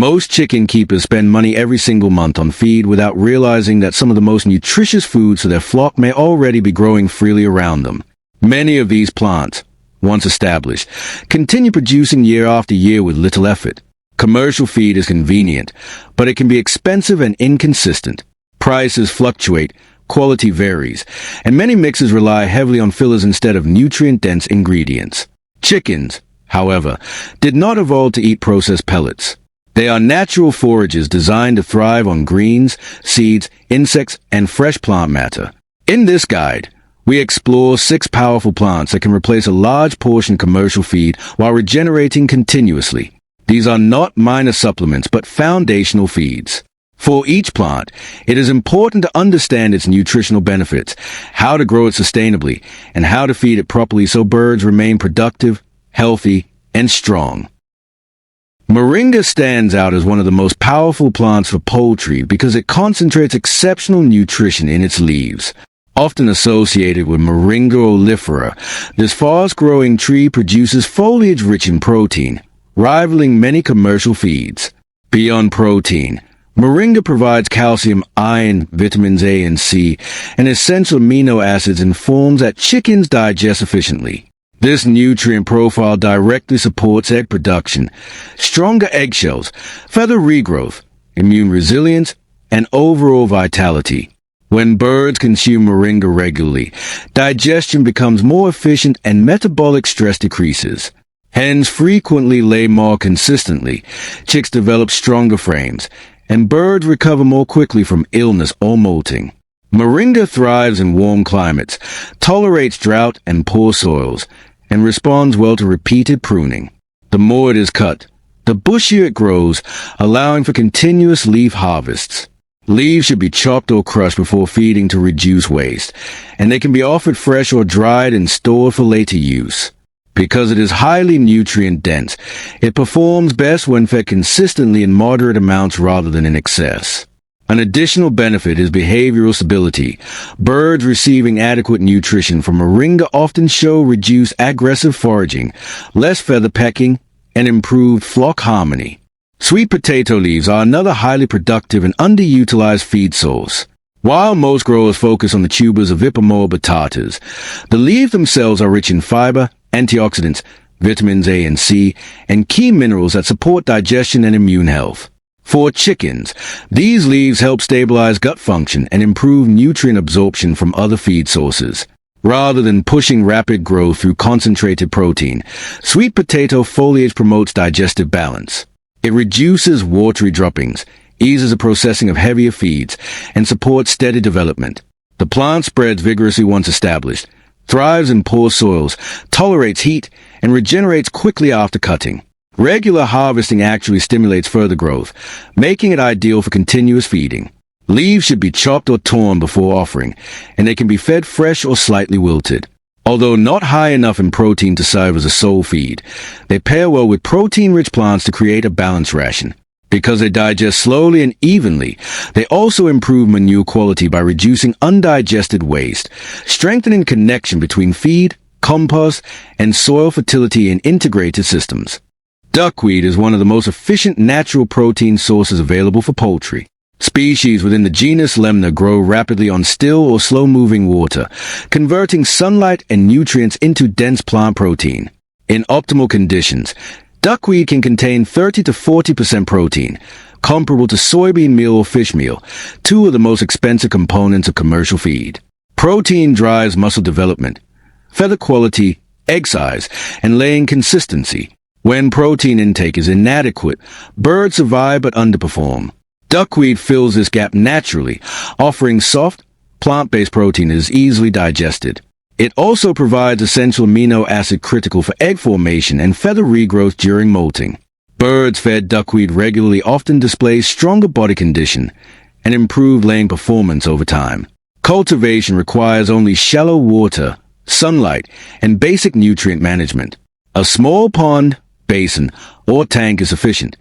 Most chicken keepers spend money every single month on feed without realizing that some of the most nutritious foods for their flock may already be growing freely around them. Many of these plants, once established, continue producing year after year with little effort. Commercial feed is convenient, but it can be expensive and inconsistent. Prices fluctuate, quality varies, and many mixes rely heavily on fillers instead of nutrient-dense ingredients. Chickens, however, did not evolve to eat processed pellets. They are natural forages designed to thrive on greens, seeds, insects, and fresh plant matter. In this guide, we explore 6 powerful plants that can replace a large portion of commercial feed while regenerating continuously. These are not minor supplements, but foundational feeds. For each plant, it is important to understand its nutritional benefits, how to grow it sustainably, and how to feed it properly so birds remain productive, healthy, and strong. Moringa stands out as one of the most powerful plants for poultry because it concentrates exceptional nutrition in its leaves. Often associated with Moringa oleifera, this fast-growing tree produces foliage rich in protein, rivaling many commercial feeds. Beyond protein, Moringa provides calcium, iron, vitamins A and C, and essential amino acids in forms that chickens digest efficiently. This nutrient profile directly supports egg production, stronger eggshells, feather regrowth, immune resilience, and overall vitality. When birds consume Moringa regularly, digestion becomes more efficient and metabolic stress decreases. Hens frequently lay more consistently, chicks develop stronger frames, and birds recover more quickly from illness or molting. Moringa thrives in warm climates, tolerates drought and poor soils, and responds well to repeated pruning. The more it is cut, the bushier it grows, allowing for continuous leaf harvests. Leaves should be chopped or crushed before feeding to reduce waste, and they can be offered fresh or dried and stored for later use. Because it is highly nutrient-dense, it performs best when fed consistently in moderate amounts rather than in excess. An additional benefit is behavioral stability. Birds receiving adequate nutrition from Moringa often show reduced aggressive foraging, less feather pecking, and improved flock harmony. Sweet potato leaves are another highly productive and underutilized feed source. While most growers focus on the tubers of Vipomora batatas, the leaves themselves are rich in fiber, antioxidants, vitamins A and C, and key minerals that support digestion and immune health. For chickens, these leaves help stabilize gut function and improve nutrient absorption from other feed sources. Rather than pushing rapid growth through concentrated protein, sweet potato foliage promotes digestive balance. It reduces watery droppings, eases the processing of heavier feeds, and supports steady development. The plant spreads vigorously once established, thrives in poor soils, tolerates heat, and regenerates quickly after cutting. Regular harvesting actually stimulates further growth, making it ideal for continuous feeding. Leaves should be chopped or torn before offering, and they can be fed fresh or slightly wilted. Although not high enough in protein to serve as a sole feed, they pair well with protein-rich plants to create a balanced ration. Because they digest slowly and evenly, they also improve manure quality by reducing undigested waste, strengthening connection between feed, compost, and soil fertility in integrated systems. Duckweed is one of the most efficient natural protein sources available for poultry. Species within the genus Lemna grow rapidly on still or slow-moving water, converting sunlight and nutrients into dense plant protein. In optimal conditions, duckweed can contain 30 to 40% protein, comparable to soybean meal or fish meal, 2 of the most expensive components of commercial feed. Protein drives muscle development, feather quality, egg size, and laying consistency. When protein intake is inadequate, birds survive but underperform. Duckweed fills this gap naturally, offering soft, plant-based protein that is easily digested. It also provides essential amino acid critical for egg formation and feather regrowth during molting. Birds fed duckweed regularly often display stronger body condition and improved laying performance over time. Cultivation requires only shallow water, sunlight, and basic nutrient management. A small pond, basin, or tank is sufficient,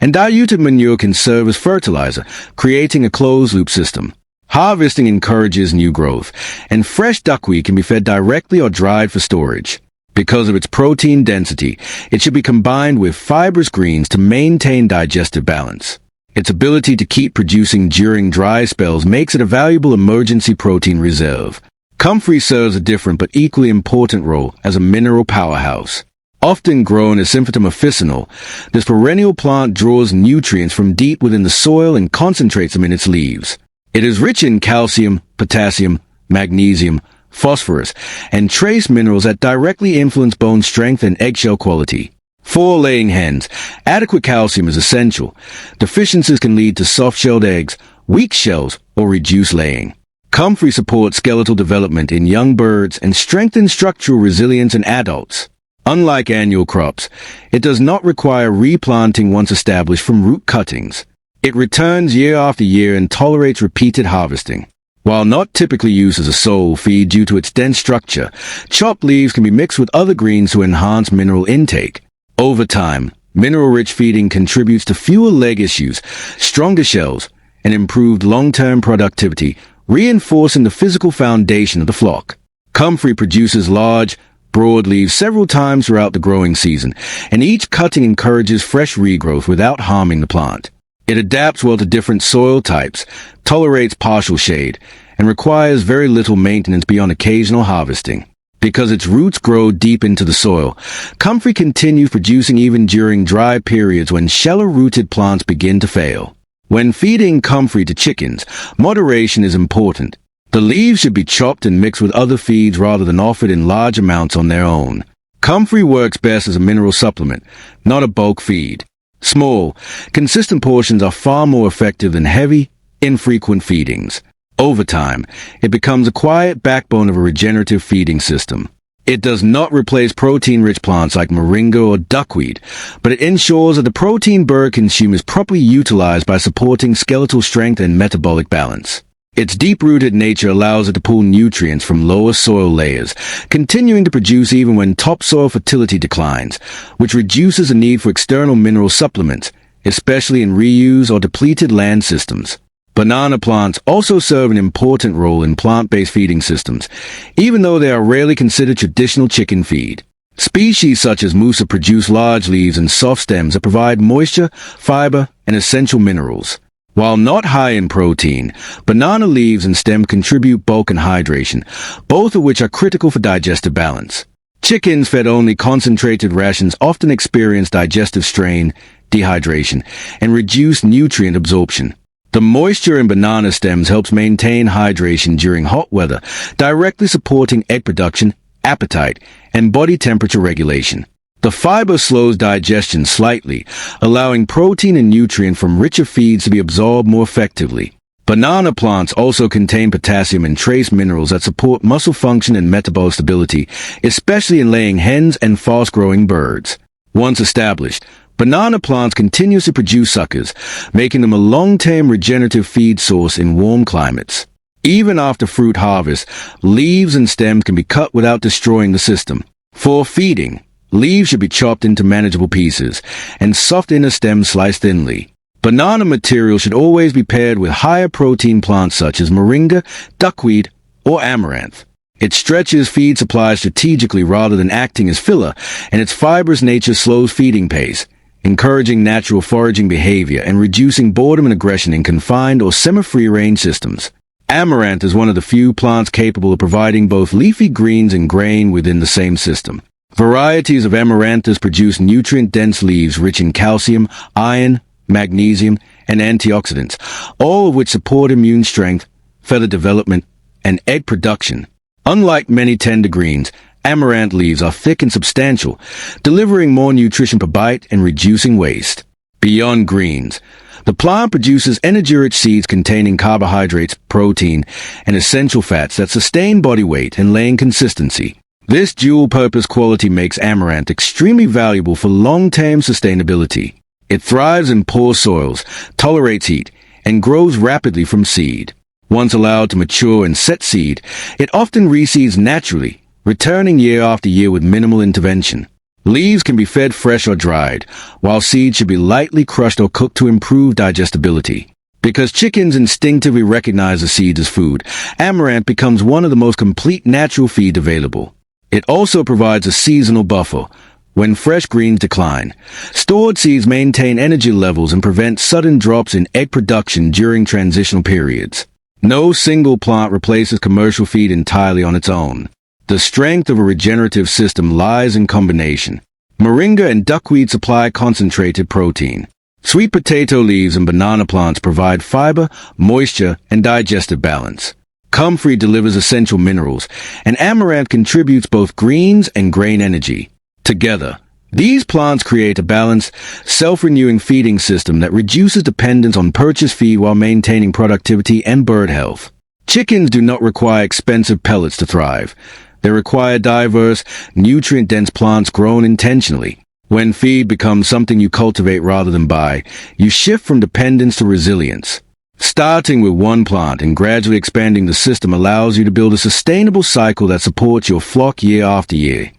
and diluted manure can serve as fertilizer, creating a closed-loop system. Harvesting encourages new growth, and fresh duckweed can be fed directly or dried for storage. Because of its protein density, it should be combined with fibrous greens to maintain digestive balance. Its ability to keep producing during dry spells makes it a valuable emergency protein reserve. Comfrey serves a different but equally important role as a mineral powerhouse. Often grown as symphytum officinal, this perennial plant draws nutrients from deep within the soil and concentrates them in its leaves. It is rich in calcium, potassium, magnesium, phosphorus, and trace minerals that directly influence bone strength and eggshell quality. For laying hens, adequate calcium is essential. Deficiencies can lead to soft-shelled eggs, weak shells, or reduced laying. Comfrey supports skeletal development in young birds and strengthens structural resilience in adults. Unlike annual crops, it does not require replanting once established from root cuttings. It returns year after year and tolerates repeated harvesting. While not typically used as a sole feed due to its dense structure, chopped leaves can be mixed with other greens to enhance mineral intake. Over time, mineral-rich feeding contributes to fewer leg issues, stronger shells, and improved long-term productivity, reinforcing the physical foundation of the flock. Comfrey produces large, broad leaves several times throughout the growing season, and each cutting encourages fresh regrowth without harming the plant. It adapts well to different soil types, tolerates partial shade, and requires very little maintenance beyond occasional harvesting. Because its roots grow deep into the soil, Comfrey continues producing even during dry periods when shallow-rooted plants begin to fail. When feeding Comfrey to chickens, moderation is important. The leaves should be chopped and mixed with other feeds rather than offered in large amounts on their own. Comfrey works best as a mineral supplement, not a bulk feed. Small, consistent portions are far more effective than heavy, infrequent feedings. Over time, it becomes a quiet backbone of a regenerative feeding system. It does not replace protein-rich plants like Moringa or Duckweed, but it ensures that the protein bird consumes is properly utilized by supporting skeletal strength and metabolic balance. Its deep-rooted nature allows it to pull nutrients from lower soil layers, continuing to produce even when topsoil fertility declines, which reduces the need for external mineral supplements, especially in reuse or depleted land systems. Banana plants also serve an important role in plant-based feeding systems, even though they are rarely considered traditional chicken feed. Species such as Musa produce large leaves and soft stems that provide moisture, fiber, and essential minerals. While not high in protein, banana leaves and stem contribute bulk and hydration, both of which are critical for digestive balance. Chickens fed only concentrated rations often experience digestive strain, dehydration, and reduced nutrient absorption. The moisture in banana stems helps maintain hydration during hot weather, directly supporting egg production, appetite, and body temperature regulation. The fiber slows digestion slightly, allowing protein and nutrient from richer feeds to be absorbed more effectively. Banana plants also contain potassium and trace minerals that support muscle function and metabolic stability, especially in laying hens and fast-growing birds. Once established, banana plants continuously produce suckers, making them a long-term regenerative feed source in warm climates. Even after fruit harvest, leaves and stems can be cut without destroying the system. For feeding, leaves should be chopped into manageable pieces, and soft inner stems sliced thinly. Banana material should always be paired with higher protein plants such as Moringa, Duckweed, or Amaranth. It stretches feed supply strategically rather than acting as filler, and its fibrous nature slows feeding pace, encouraging natural foraging behavior and reducing boredom and aggression in confined or semi-free-range systems. Amaranth is one of the few plants capable of providing both leafy greens and grain within the same system. Varieties of Amaranthus produce nutrient-dense leaves rich in calcium, iron, magnesium, and antioxidants, all of which support immune strength, feather development, and egg production. Unlike many tender greens, amaranth leaves are thick and substantial, delivering more nutrition per bite and reducing waste. Beyond greens, the plant produces energy-rich seeds containing carbohydrates, protein, and essential fats that sustain body weight and laying consistency. This dual-purpose quality makes amaranth extremely valuable for long-term sustainability. It thrives in poor soils, tolerates heat, and grows rapidly from seed. Once allowed to mature and set seed, it often reseeds naturally, returning year after year with minimal intervention. Leaves can be fed fresh or dried, while seeds should be lightly crushed or cooked to improve digestibility. Because chickens instinctively recognize the seeds as food, amaranth becomes one of the most complete natural feeds available. It also provides a seasonal buffer. When fresh greens decline, stored seeds maintain energy levels and prevent sudden drops in egg production during transitional periods. No single plant replaces commercial feed entirely on its own. The strength of a regenerative system lies in combination. Moringa and duckweed supply concentrated protein. Sweet potato leaves and banana plants provide fiber, moisture, and digestive balance. Comfrey delivers essential minerals, and Amaranth contributes both greens and grain energy. Together, these plants create a balanced, self-renewing feeding system that reduces dependence on purchased feed while maintaining productivity and bird health. Chickens do not require expensive pellets to thrive. They require diverse, nutrient-dense plants grown intentionally. When feed becomes something you cultivate rather than buy, you shift from dependence to resilience. Starting with one plant and gradually expanding the system allows you to build a sustainable cycle that supports your flock year after year.